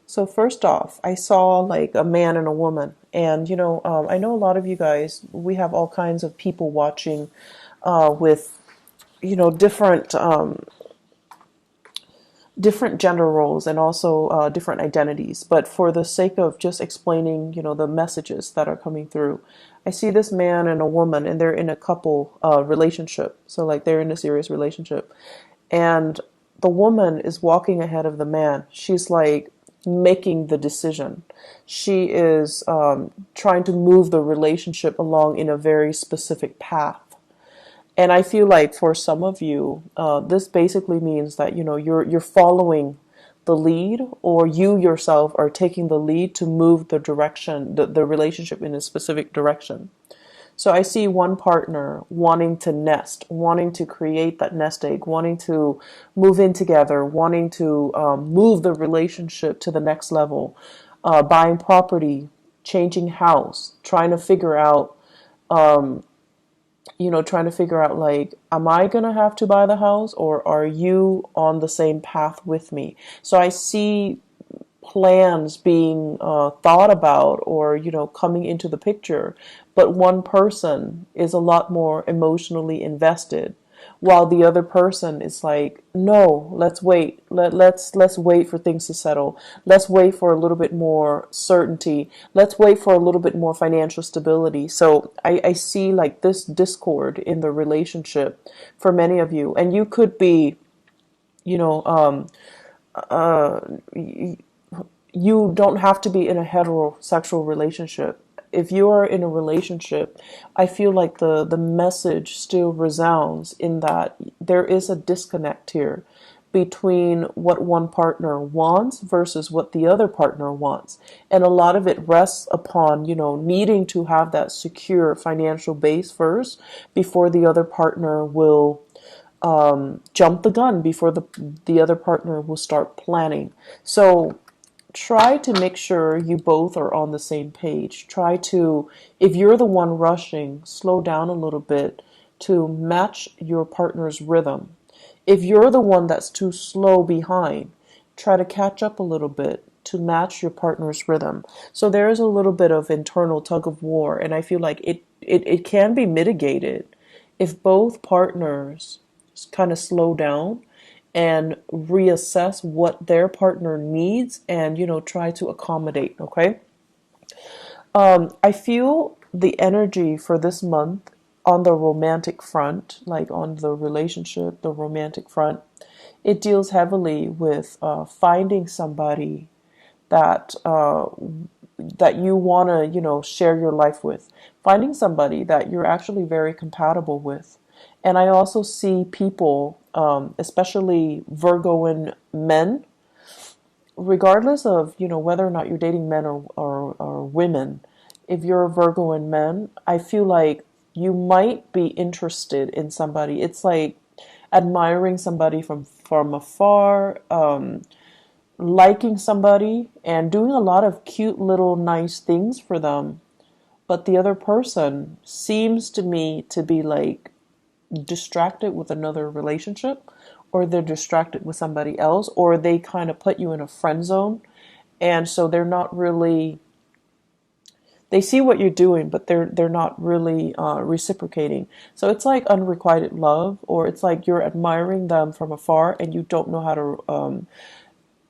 So first off, I saw like a man and a woman, and I know a lot of you guys. We have all kinds of people watching, with different gender roles and also different identities. But for the sake of just explaining, the messages that are coming through, I see this man and a woman, and they're in a couple relationship. So like they're in a serious relationship, and the woman is walking ahead of the man. She's like making the decision. She is trying to move the relationship along in a very specific path. And I feel like for some of you, this basically means that you're following the lead, or you yourself are taking the lead to move the direction, the relationship in a specific direction. So I see one partner wanting to nest, wanting to create that nest egg, wanting to move in together, wanting to move the relationship to the next level, buying property, changing house, trying to figure out like, am I going to have to buy the house, or are you on the same path with me? So I see plans being thought about, or coming into the picture, but one person is a lot more emotionally invested, while the other person is like, no, let's wait. Let's wait for things to settle. Let's wait for a little bit more certainty. Let's wait for a little bit more financial stability. So I see like this discord in the relationship for many of you, and you could be, you know uh you don't have to be in a heterosexual relationship. If you are in a relationship, I feel like the message still resounds in that there is a disconnect here between what one partner wants versus what the other partner wants. And a lot of it rests upon, needing to have that secure financial base first before the other partner will jump the gun, before the other partner will start planning. So try to make sure you both are on the same page. Try to, if you're the one rushing, slow down a little bit to match your partner's rhythm. If you're the one that's too slow behind, try to catch up a little bit to match your partner's rhythm. So there is a little bit of internal tug of war, and I feel like it can be mitigated if both partners kind of slow down and reassess what their partner needs, and try to accommodate. Okay. I feel the energy for this month on the romantic front, like on the relationship, the romantic front, it deals heavily with finding somebody that that you want to share your life with, finding somebody that you're actually very compatible with. And I also see people, especially Virgoan men, regardless of whether or not you're dating men or women. If you're a Virgoan man, I feel like you might be interested in somebody. It's like admiring somebody from afar, liking somebody and doing a lot of cute little nice things for them, but the other person seems to me to be like distracted with another relationship, or they're distracted with somebody else, or they kind of put you in a friend zone, and so they're not really, they see what you're doing, but they're not really reciprocating. So it's like unrequited love, or it's like you're admiring them from afar and you don't know how to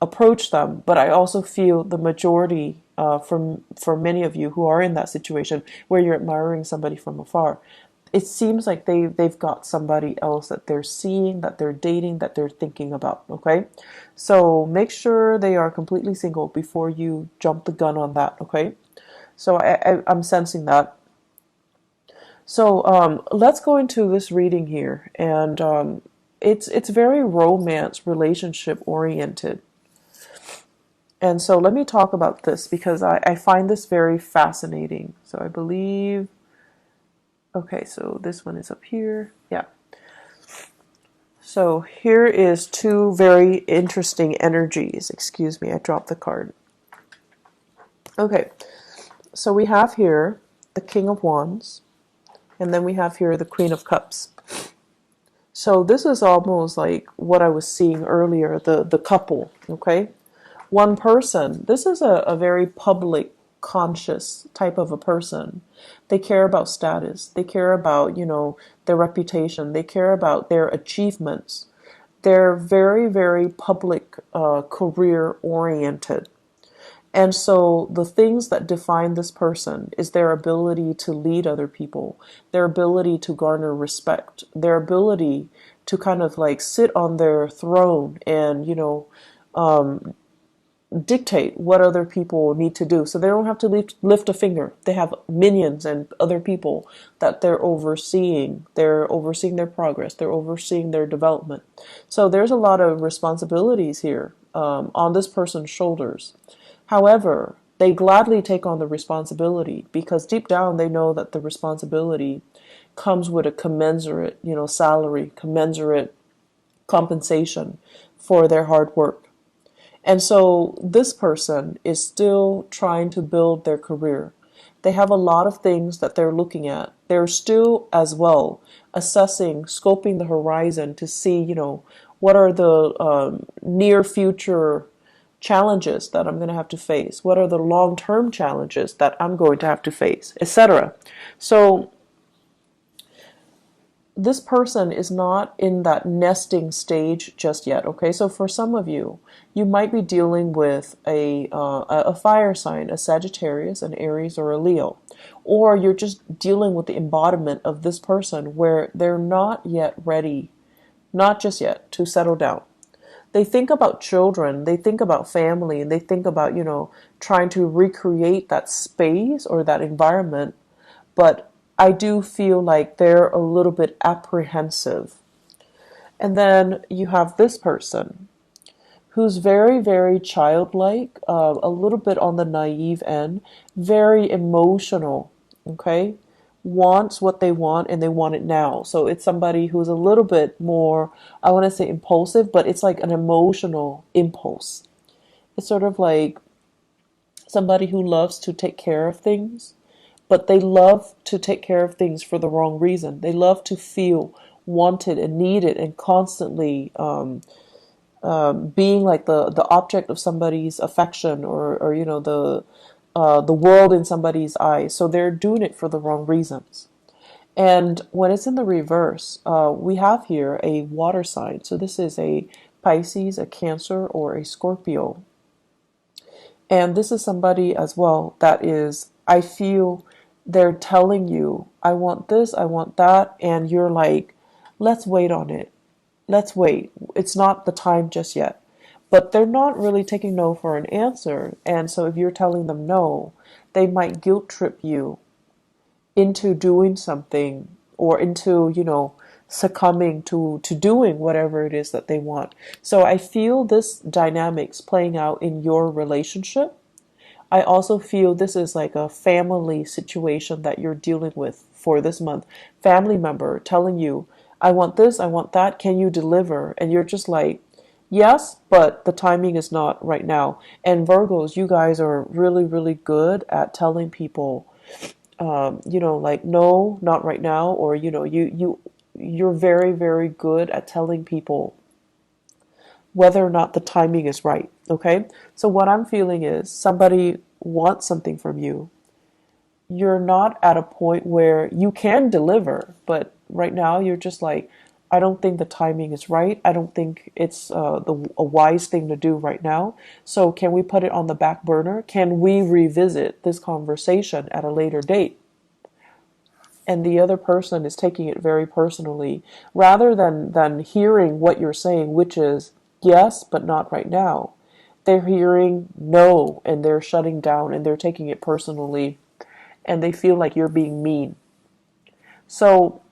approach them. But I also feel the majority, for many of you who are in that situation where you're admiring somebody from afar, it seems like they've got somebody else that they're seeing, that they're dating, that they're thinking about. Okay, so make sure they are completely single before you jump the gun on that. Okay, so I'm sensing that. So let's go into this reading here, and it's very romance relationship oriented. And so let me talk about this because I find this very fascinating. So I believe, okay, so this one is up here. Yeah. So here is two very interesting energies. Excuse me, I dropped the card. Okay, so we have here the King of Wands, and then we have here the Queen of Cups. So this is almost like what I was seeing earlier, the couple, okay? One person, this is a very public conscious type of a person. They care about status. They care about, their reputation. They care about their achievements. They're very, very public, career oriented. And so the things that define this person is their ability to lead other people, their ability to garner respect, their ability to kind of like sit on their throne and, dictate what other people need to do. So they don't have to lift a finger. They have minions and other people that they're overseeing. They're overseeing their progress. They're overseeing their development. So there's a lot of responsibilities here on this person's shoulders. However, they gladly take on the responsibility because deep down they know that the responsibility comes with a commensurate, salary, commensurate compensation for their hard work. And so this person is still trying to build their career. They have a lot of things that they're looking at. They're still as well assessing, scoping the horizon to see, what are the near future challenges that I'm going to have to face? What are the long-term challenges that I'm going to have to face, etc. So this person is not in that nesting stage just yet. Okay, so for some of you, you might be dealing with a fire sign, a Sagittarius, an Aries, or a Leo, or you're just dealing with the embodiment of this person where they're not yet ready, not just yet, to settle down. They think about children, they think about family, and they think about, trying to recreate that space or that environment. But I do feel like they're a little bit apprehensive. And then you have this person who's very, very childlike, a little bit on the naive end, very emotional, okay? Wants what they want and they want it now. So it's somebody who's a little bit more, I want to say impulsive, but it's like an emotional impulse. It's sort of like somebody who loves to take care of things, but they love to take care of things for the wrong reason. They love to feel wanted and needed and constantly being like the object of somebody's affection or the world in somebody's eyes. So they're doing it for the wrong reasons. And when it's in the reverse, we have here a water sign. So this is a Pisces, a Cancer, or a Scorpio. And this is somebody as well that is, I feel they're telling you, I want this, I want that. And you're like, let's wait on it. Let's wait. It's not the time just yet. But they're not really taking no for an answer. And so if you're telling them no, they might guilt trip you into doing something or into, succumbing to doing whatever it is that they want. So I feel this dynamics playing out in your relationship. I also feel this is like a family situation that you're dealing with for this month. Family member telling you, I want this, I want that, can you deliver? And you're just like, yes, but the timing is not right now. And Virgos, you guys are really, really good at telling people, like, no, not right now. Or, you're very, very good at telling people whether or not the timing is right. Okay. So what I'm feeling is somebody wants something from you. You're not at a point where you can deliver, but right now you're just like, I don't think the timing is right. I don't think it's a wise thing to do right now. So can we put it on the back burner? Can we revisit this conversation at a later date? And the other person is taking it very personally, rather than hearing what you're saying, which is yes, but not right now. They're hearing no, and they're shutting down, and they're taking it personally, and they feel like you're being mean. So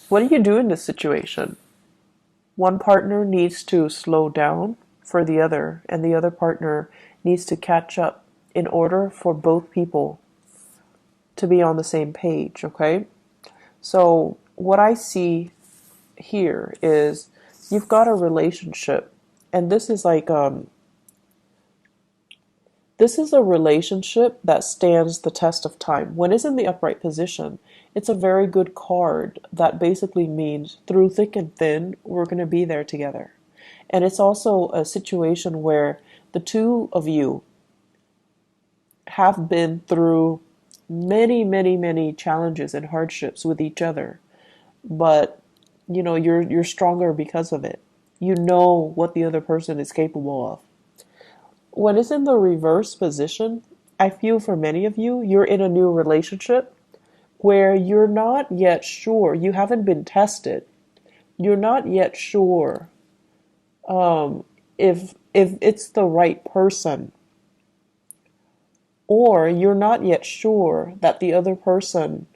what do you do in this situation? One partner needs to slow down for the other, and the other partner needs to catch up in order for both people to be on the same page, okay? So what I see here is you've got a relationship, and this is like this is a relationship that stands the test of time. When it's in the upright position, it's a very good card that basically means through thick and thin, we're going to be there together. And it's also a situation where the two of you have been through many, many, many challenges and hardships with each other. But you're stronger because of it. You know what the other person is capable of. When it's in the reverse position, I feel for many of you, you're in a new relationship where you're not yet sure, you haven't been tested. You're not yet sure if it's the right person, or you're not yet sure that the other person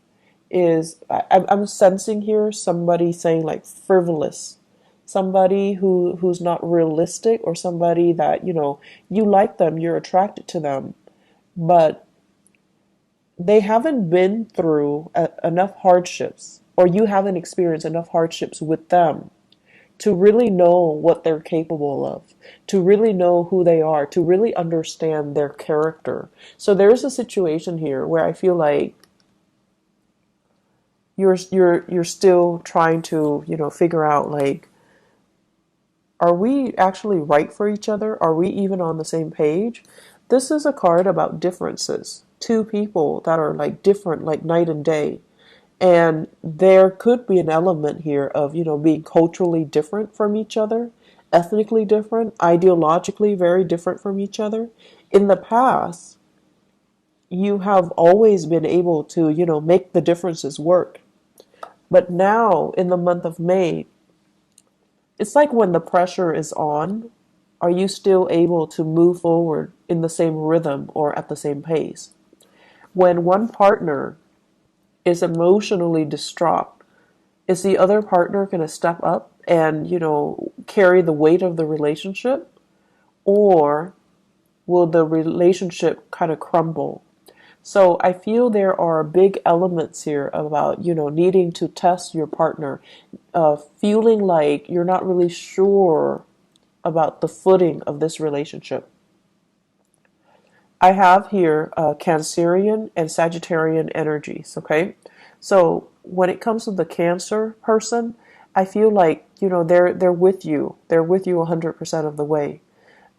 is. I'm sensing here somebody saying like frivolous, somebody who's not realistic, or somebody that you like them, you're attracted to them, but they haven't been through enough hardships, or you haven't experienced enough hardships with them to really know what they're capable of, to really know who they are, to really understand their character. So there's a situation here where I feel like you're still trying to, figure out like, are we actually right for each other? Are we even on the same page? This is a card about differences. Two people that are like different, like night and day. And there could be an element here of, being culturally different from each other, ethnically different, ideologically very different from each other. In the past, you have always been able to, make the differences work. But now, in the month of May, it's like when the pressure is on, are you still able to move forward in the same rhythm or at the same pace? When one partner is emotionally distraught, is the other partner going to step up and, carry the weight of the relationship? Or will the relationship kind of crumble? So I feel there are big elements here about, needing to test your partner, feeling like you're not really sure about the footing of this relationship. I have here Cancerian and Sagittarian energies, okay? So when it comes to the Cancer person, I feel like, they're with you. They're with you 100% of the way.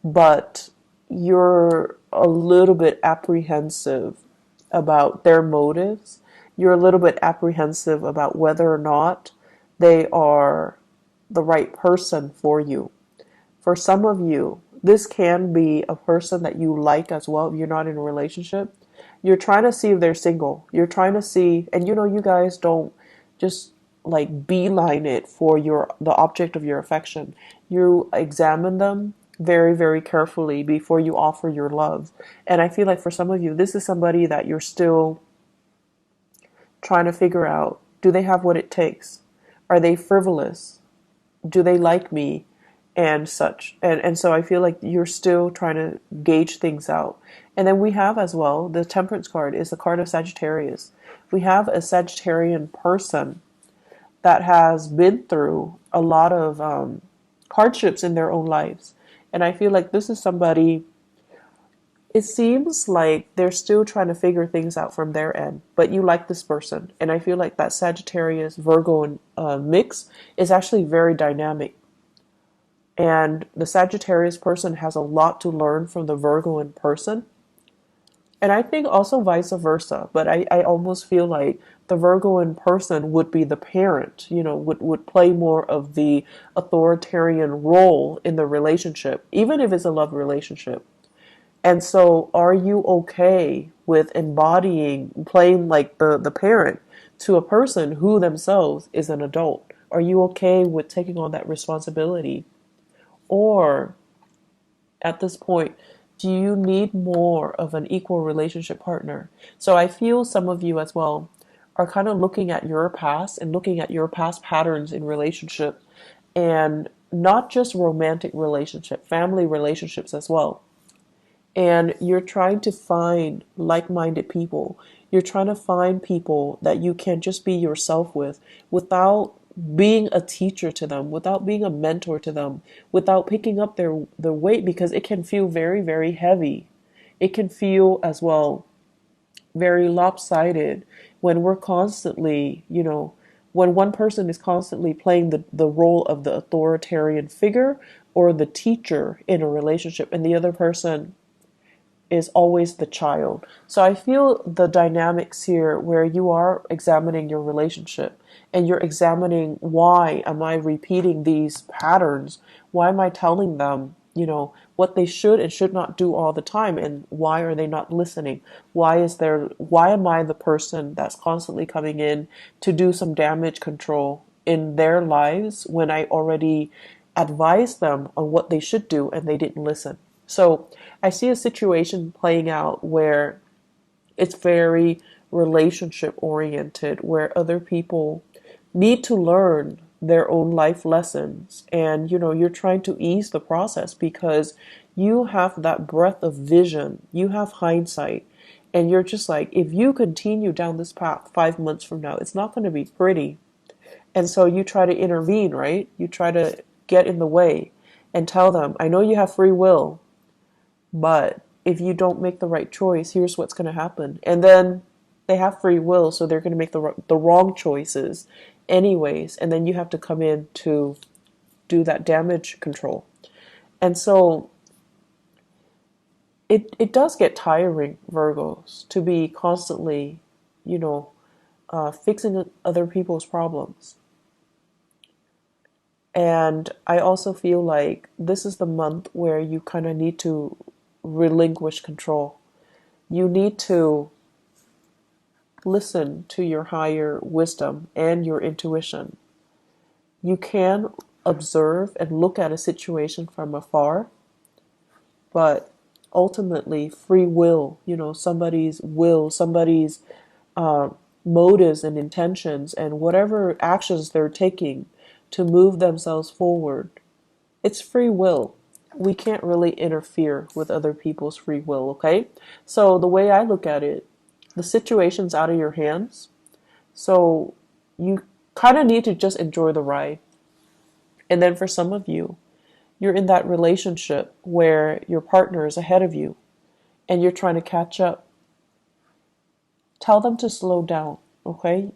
But you're a little bit apprehensive about their motives. You're a little bit apprehensive about whether or not they are the right person for you. For some of you, this can be a person that you like as well if you're not in a relationship. You're trying to see if they're single. You're trying to see, and you guys don't just like beeline it for the object of your affection. You examine them very, very carefully before you offer your love. And I feel like for some of you, this is somebody that you're still trying to figure out, do they have what it takes? Are they frivolous? Do they like me? And such. And so I feel like you're still trying to gauge things out. And then we have as well, the Temperance card is the card of Sagittarius. We have a Sagittarian person that has been through a lot of hardships in their own lives. And I feel like this is somebody, it seems like they're still trying to figure things out from their end, but you like this person. And I feel like that Sagittarius Virgo mix is actually very dynamic. And the Sagittarius person has a lot to learn from the Virgoan person. And I think also vice versa. But I almost feel like the Virgoan person would be the parent, would play more of the authoritarian role in the relationship, even if it's a love relationship. And so are you okay with playing like the parent to a person who themselves is an adult? Are you okay with taking on that responsibility? Or at this point, do you need more of an equal relationship partner? So I feel some of you as well are kind of looking at your past and looking at your past patterns in relationship, and not just romantic relationship, family relationships as well. And you're trying to find like-minded people. You're trying to find people that you can just be yourself with without being a teacher to them, without being a mentor to them, without picking up their weight, because it can feel very, very heavy. It can feel as well very lopsided when we're constantly, when one person is constantly playing the role of the authoritarian figure or the teacher in a relationship, and the other person is always the child. So I feel the dynamics here where you are examining your relationship and you're examining, why am I repeating these patterns? Why am I telling them, what they should and should not do all the time, and why are they not listening? Why am I the person that's constantly coming in to do some damage control in their lives when I already advised them on what they should do and they didn't listen? So I see a situation playing out where it's very relationship oriented, where other people need to learn their own life lessons. And, you're trying to ease the process because you have that breadth of vision, you have hindsight, and you're just like, if you continue down this path 5 months from now, it's not going to be pretty. And so you try to intervene, right? You try to get in the way and tell them, I know you have free will, but if you don't make the right choice, here's what's going to happen. And then they have free will, so they're going to make the wrong choices anyways. And then you have to come in to do that damage control. And so it does get tiring, Virgos, to be constantly, fixing other people's problems. And I also feel like this is the month where you kind of need to relinquish control. You need to listen to your higher wisdom and your intuition. You can observe and look at a situation from afar, but ultimately free will, somebody's motives and intentions and whatever actions they're taking to move themselves forward, it's free will. We can't really interfere with other people's free will, okay? So the way I look at it, the situation's out of your hands. So you kind of need to just enjoy the ride. And then for some of you, you're in that relationship where your partner is ahead of you and you're trying to catch up. Tell them to slow down, okay?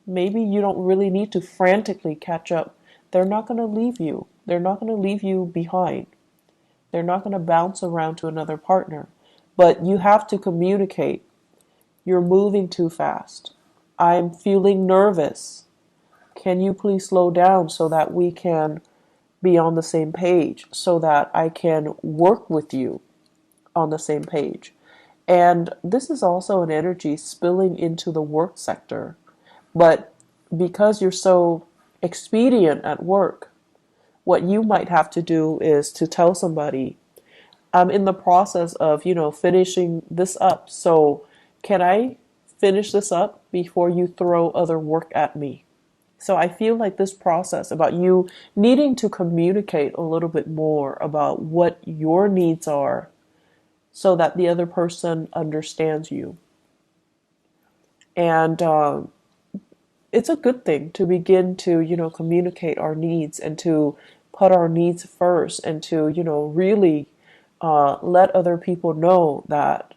Maybe you don't really need to frantically catch up. They're not going to leave you. They're not going to leave you behind. They're not going to bounce around to another partner. But you have to communicate. You're moving too fast. I'm feeling nervous. Can you please slow down so that we can be on the same page, so that I can work with you on the same page? And this is also an energy spilling into the work sector. But because you're so expedient at work, what you might have to do is to tell somebody, I'm in the process of, finishing this up. So can I finish this up before you throw other work at me? So I feel like this process about you needing to communicate a little bit more about what your needs are so that the other person understands you. And it's a good thing to begin to, communicate our needs and to put our needs first and to, really let other people know that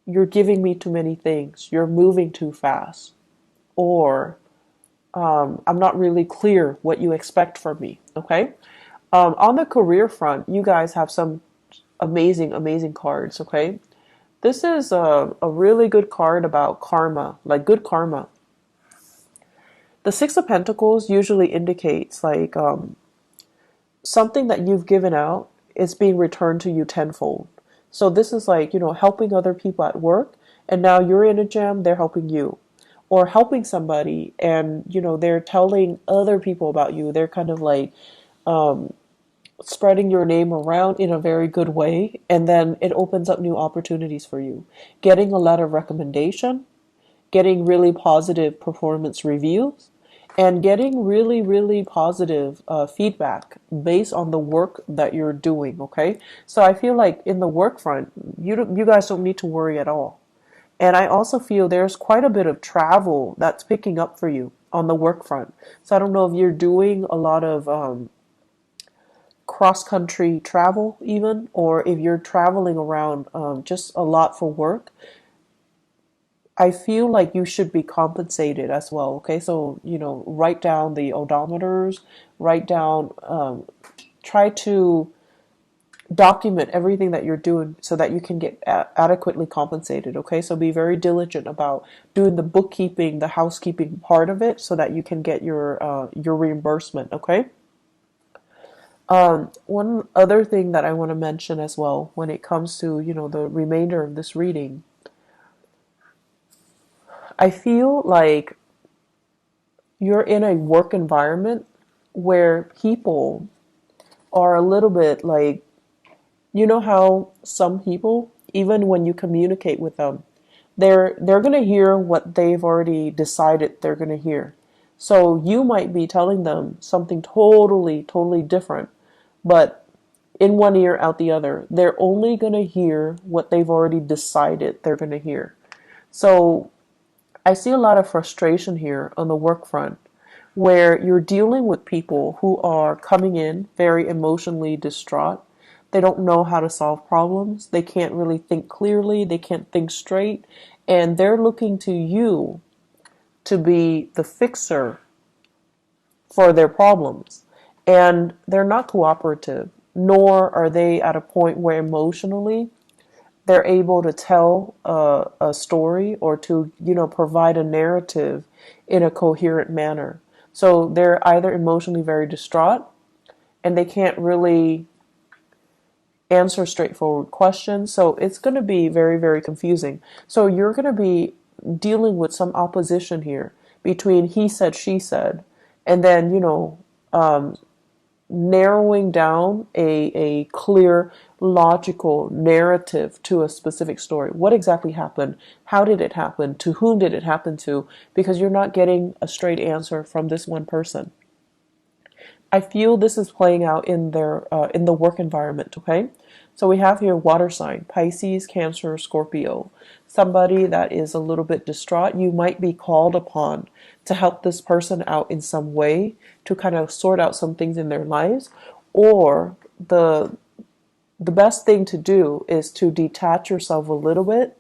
you're giving me too many things, you're moving too fast, or I'm not really clear what you expect from me, okay? On the career front, you guys have some amazing, amazing cards, okay? This is a really good card about karma, like good karma. The Six of Pentacles usually indicates like something that you've given out is being returned to you tenfold. So this is like, helping other people at work, and now you're in a jam, they're helping you. Or helping somebody and, they're telling other people about you. They're kind of like spreading your name around in a very good way. And then it opens up new opportunities for you. Getting a letter of recommendation, getting really positive performance reviews, and getting really, really positive feedback based on the work that you're doing, okay? So I feel like in the work front, you guys don't need to worry at all. And I also feel there's quite a bit of travel that's picking up for you on the work front. So I don't know if you're doing a lot of cross-country travel even, or if you're traveling around just a lot for work. I feel like you should be compensated as well, okay? So, write down the odometers, write down try to document everything that you're doing so that you can get adequately compensated. Okay, so be very diligent about doing the bookkeeping, the housekeeping part of it, so that you can get your reimbursement. Okay. One other thing that I want to mention as well when it comes to, the remainder of this reading, I feel like you're in a work environment where people are a little bit like, how some people, even when you communicate with them, they're going to hear what they've already decided they're going to hear. So you might be telling them something totally, totally different, but in one ear, out the other. They're only going to hear what they've already decided they're going to hear. So I see a lot of frustration here on the work front, where you're dealing with people who are coming in very emotionally distraught. They don't know how to solve problems. They can't really think clearly. They can't think straight. And they're looking to you to be the fixer for their problems. And they're not cooperative, nor are they at a point where emotionally they're able to tell a story or to, provide a narrative in a coherent manner. So they're either emotionally very distraught and they can't really answer straightforward questions. So it's going to be very, very confusing. So you're going to be dealing with some opposition here between he said, she said, and then, narrowing down a clear, logical narrative to a specific story. What exactly happened? How did it happen? To whom did it happen to? Because you're not getting a straight answer from this one person. I feel this is playing out in the work environment. Okay, so we have here water sign: Pisces, Cancer, Scorpio. Somebody that is a little bit distraught. You might be called upon to help this person out in some way to kind of sort out some things in their lives, or the best thing to do is to detach yourself a little bit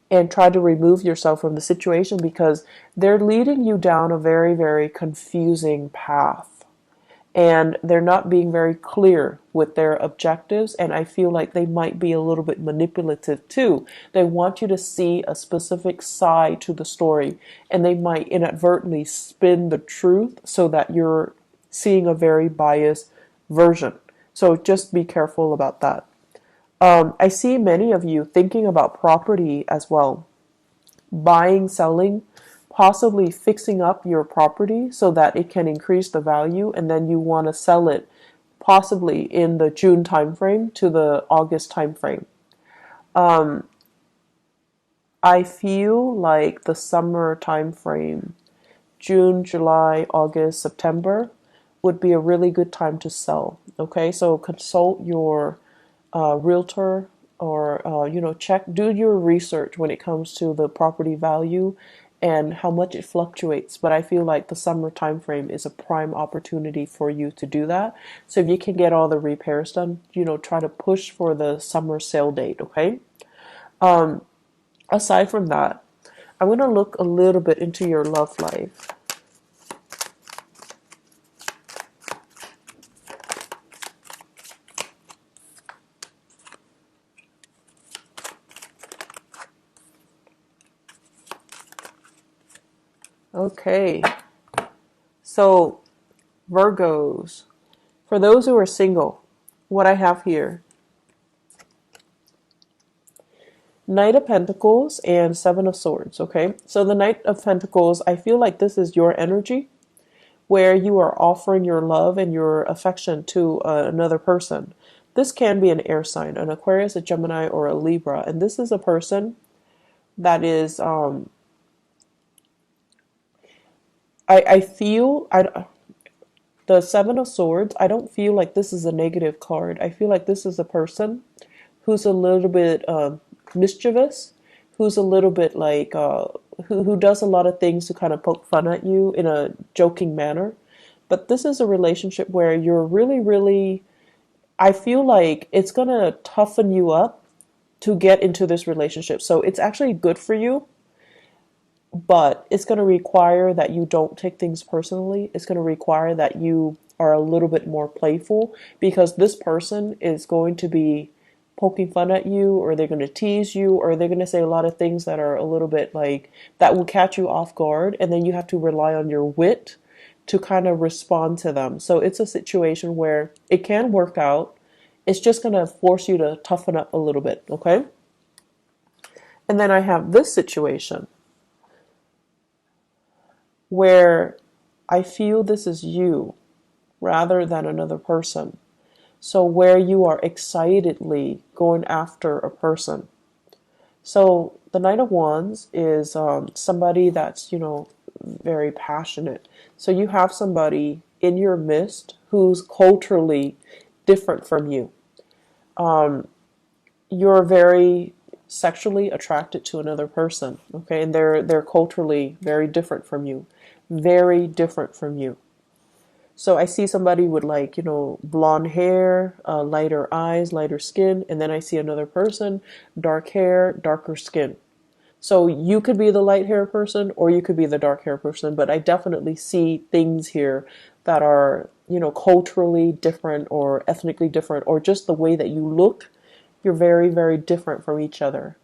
and try to remove yourself from the situation, because they're leading you down a very, very confusing path. And they're not being very clear with their objectives, and I feel like they might be a little bit manipulative too. They want you to see a specific side to the story, and they might inadvertently spin the truth so that you're seeing a very biased version. So just be careful about that. I see many of you thinking about property as well. Buying, selling, possibly fixing up your property so that it can increase the value, and then you want to sell it possibly in the June timeframe to the August timeframe. I feel like the summer timeframe, June, July, August, September, would be a really good time to sell. Okay, so consult your realtor, or do your research when it comes to the property value and how much it fluctuates. But I feel like the summer time frame is a prime opportunity for you to do that. So if you can get all the repairs done, try to push for the summer sale date. Okay. Aside from that, I'm going to look a little bit into your love life. Okay, so Virgos, for those who are single, what I have here, Knight of Pentacles and Seven of Swords. Okay, so the Knight of Pentacles, I feel like this is your energy where you are offering your love and your affection to another person. This can be an air sign, an Aquarius, a Gemini, or a Libra, and this is a person that is I feel the Seven of Swords, I don't feel like this is a negative card. I feel like this is a person who's a little bit mischievous, who's a little bit like who does a lot of things to kind of poke fun at you in a joking manner. But this is a relationship where you're really, really, I feel like it's gonna toughen you up to get into this relationship. So it's actually good for you, but it's going to require that you don't take things personally. It's going to require that you are a little bit more playful, because this person is going to be poking fun at you, or they're going to tease you, or they're going to say a lot of things that are a little bit like that will catch you off guard, and then you have to rely on your wit to kind of respond to them. So it's a situation where it can work out. It's just going to force you to toughen up a little bit, okay? And then I have this situation where I feel this is you rather than another person. So where you are excitedly going after a person. So the Knight of Wands is somebody that's, very passionate. So you have somebody in your midst who's culturally different from you. You're very sexually attracted to another person, okay? And they're culturally very different from you. Very different from you. So I see somebody with blonde hair, lighter eyes, lighter skin, and then I see another person, dark hair, darker skin. So you could be the light hair person or you could be the dark hair person, but I definitely see things here that are, culturally different or ethnically different, or just the way that you look, you're very, very different from each other.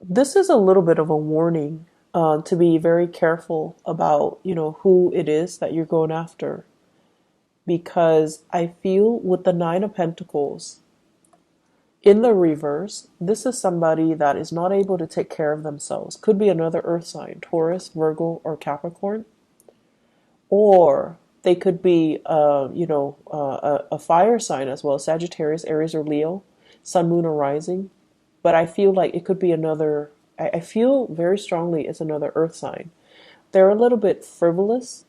This is a little bit of a warning to be very careful about, who it is that you're going after. Because I feel with the Nine of Pentacles, in the reverse, this is somebody that is not able to take care of themselves. Could be another earth sign, Taurus, Virgo, or Capricorn. Or they could be, a fire sign as well, Sagittarius, Aries, or Leo, Sun, Moon, or Rising. But I feel like it could be another, I feel very strongly it's another earth sign. They're a little bit frivolous.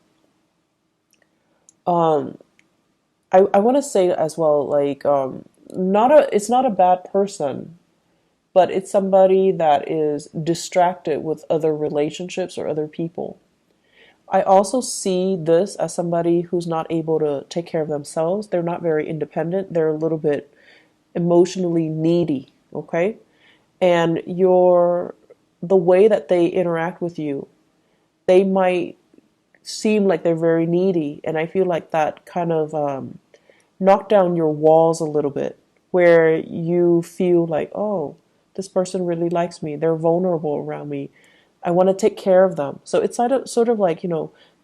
I want to say as well, it's not a bad person, but it's somebody that is distracted with other relationships or other people. I also see this as somebody who's not able to take care of themselves. They're not very independent. They're a little bit emotionally needy, okay? And the way that they interact with you, they might seem like they're very needy, and I feel like that kind of knock down your walls a little bit, where you feel like, oh, this person really likes me. They're vulnerable around me. I want to take care of them. So it's sort of like,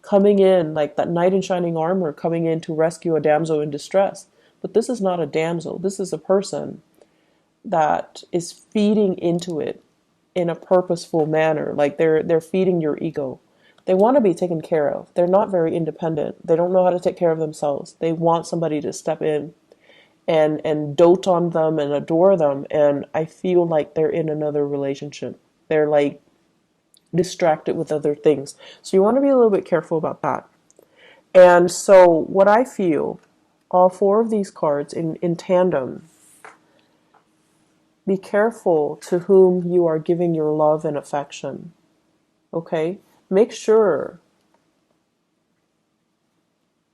coming in, like that knight in shining armor coming in to rescue a damsel in distress. But this is not a damsel. This is a person that is feeding into it in a purposeful manner. Like they're feeding your ego. They want to be taken care of. They're not very independent. They don't know how to take care of themselves. They want somebody to step in and dote on them and adore them. And I feel like they're in another relationship. They're like distracted with other things. So you want to be a little bit careful about that. And so what I feel, all four of these cards in tandem, be careful to whom you are giving your love and affection. Okay? Make sure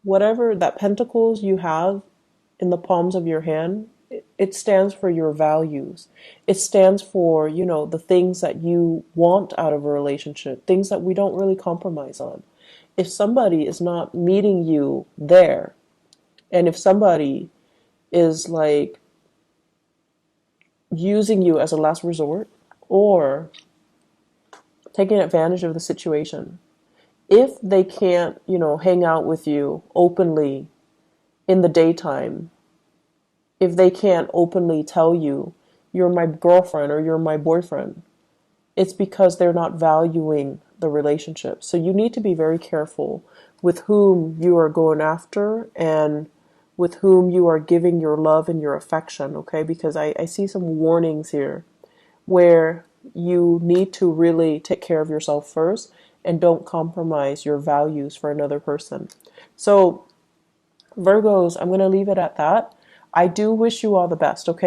whatever that pentacles you have in the palms of your hand, it stands for your values. It stands for, the things that you want out of a relationship, things that we don't really compromise on. If somebody is not meeting you there, and if somebody is like using you as a last resort or taking advantage of the situation, if they can't, hang out with you openly in the daytime, if they can't openly tell you, you're my girlfriend or you're my boyfriend, it's because they're not valuing the relationship. So you need to be very careful with whom you are going after and with whom you are giving your love and your affection, okay? Because I see some warnings here where you need to really take care of yourself first and don't compromise your values for another person. So Virgos, I'm going to leave it at that. I do wish you all the best, okay?